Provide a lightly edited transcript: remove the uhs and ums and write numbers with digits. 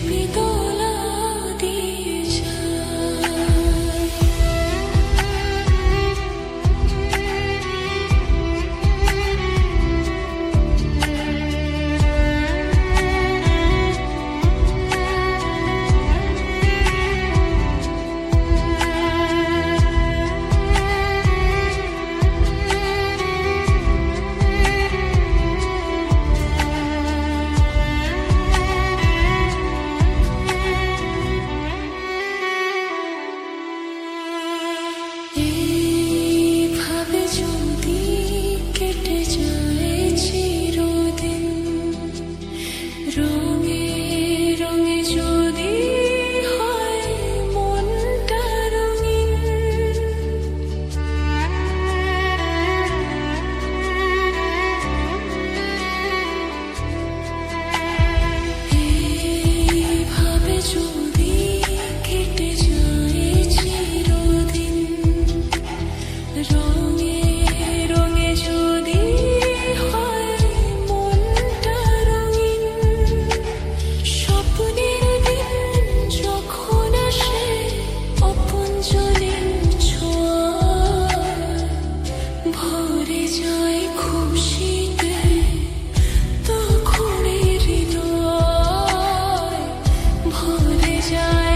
শিল্পী দোলা দিয়ে যায়। এইভাবে যদি কেটে যায় চিরদিন, রঙে রঙে যদি হয় মনটা রঙিন, এইভাবে যদি কেটে যায় চিরদিন, রঙে রঙে যদি হয় মনটা রঙিন, স্বপ্নের দিন যখন আসে আপনজনের ছোঁয়ায়, ভরে যায় খুশিতে তখন হৃদয়, ভরে যায়